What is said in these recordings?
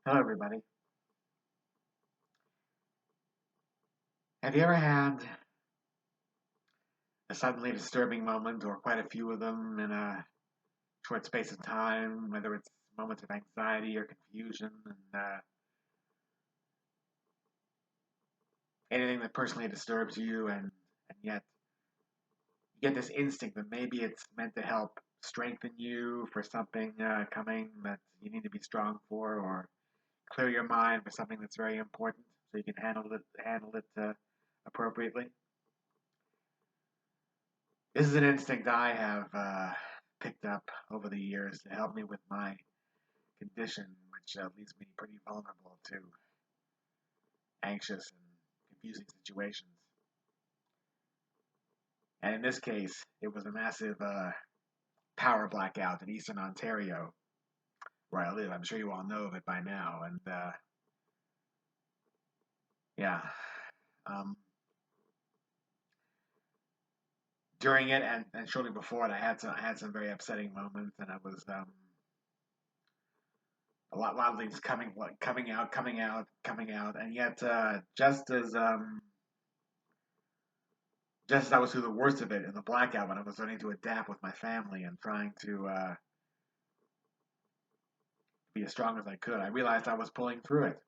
Hello, everybody. Have you ever had a suddenly disturbing moment, or quite a few of them, in a short space of time, whether it's moments of anxiety or confusion, and anything that personally disturbs you, and yet you get this instinct that maybe it's meant to help strengthen you for something coming that you need to be strong for, or clear your mind for something that's very important, so you can handle it appropriately? This is an instinct I have picked up over the years to help me with my condition, which leaves me pretty vulnerable to anxious and confusing situations. And in this case, it was a massive power blackout in eastern Ontario, where I live. I'm sure you all know of it by now. And yeah, um, during it and shortly before it, I had some very upsetting moments, and I was a lot of things coming out, and yet just as I was through the worst of it in the blackout, when I was learning to adapt with my family and trying to be as strong as I could, I realized I was pulling through it.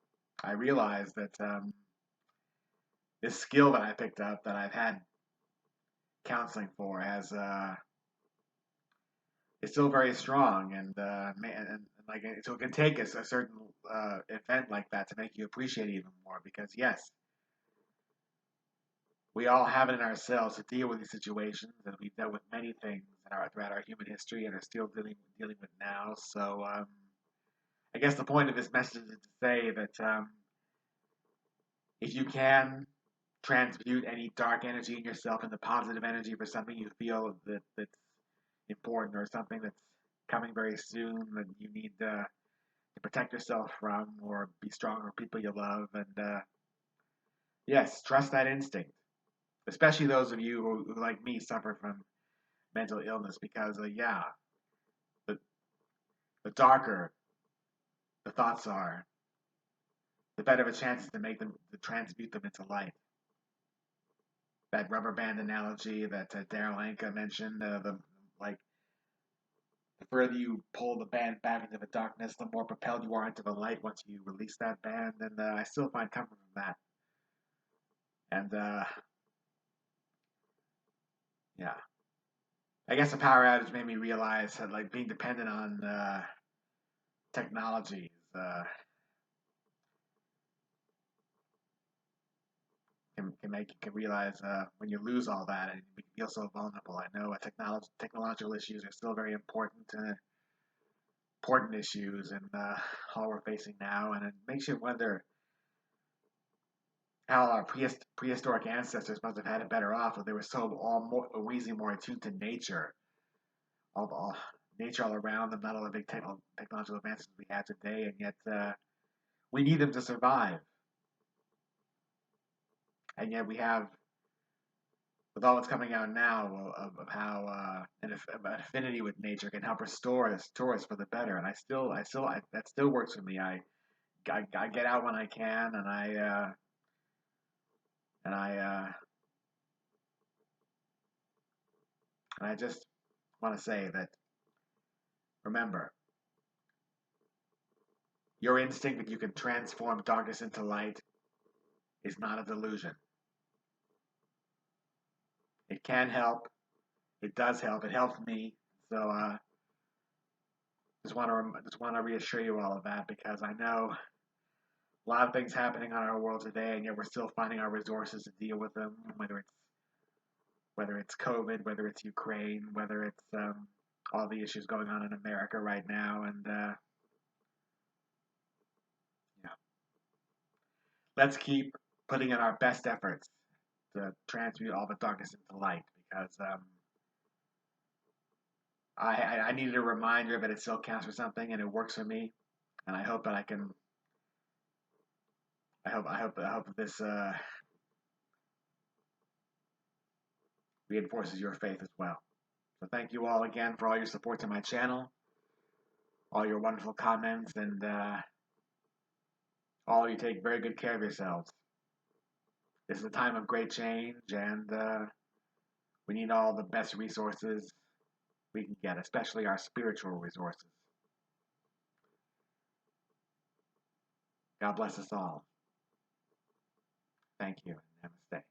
I realized that this skill that I picked up, that I've had counseling for, has is still very strong, and like, so it can take us a certain event like that to make you appreciate it even more. Because yes, we all have it in ourselves to deal with these situations, and we've dealt with many things throughout our human history, and are still dealing with now. So I guess the point of this message is to say that if you can transmute any dark energy in yourself into positive energy for something you feel that's important, or something that's coming very soon that you need to protect yourself from, or be strong for people you love, and yes, trust that instinct. Especially those of you who, like me, suffer from mental illness, because yeah, the, the darker the thoughts are, the better of a chance to make them, to transmute them into light. That rubber band analogy that Daryl Anka mentioned, the like the further you pull the band back into the darkness, the more propelled you are into the light once you release that band. And I still find comfort from that. And yeah, I guess the power outage made me realize that, like, being dependent on technologies can make you can realize when you lose all that, and you feel so vulnerable. I know technological issues are still very important issues, and all we're facing now, and it makes you wonder how our prehistoric ancestors must have had it better off if they were so more attuned to nature, all nature all around them, not all the big technological advances we have today, and yet we need them to survive, and yet we have, with all that's coming out now of how an affinity with nature can help restore us for the better. And that still works for me. I get out when I can, and I just want to say that, remember, your instinct that you can transform darkness into light is not a delusion. It can help. It does help. It helps me. So just want to reassure you all of that, because I know a lot of things happening on our world today, and yet we're still finding our resources to deal with them. Whether it's COVID, whether it's Ukraine, whether it's all the issues going on in America right now, and yeah, let's keep putting in our best efforts to transmute all the darkness into light, because I needed a reminder that it still counts for something, and it works for me, and I hope that I can. I hope this reinforces your faith as well. So thank you all again for all your support to my channel, all your wonderful comments, and All of you take very good care of yourselves. This is a time of great change, and we need all the best resources we can get, especially our spiritual resources. God bless us all. Thank you. Namaste.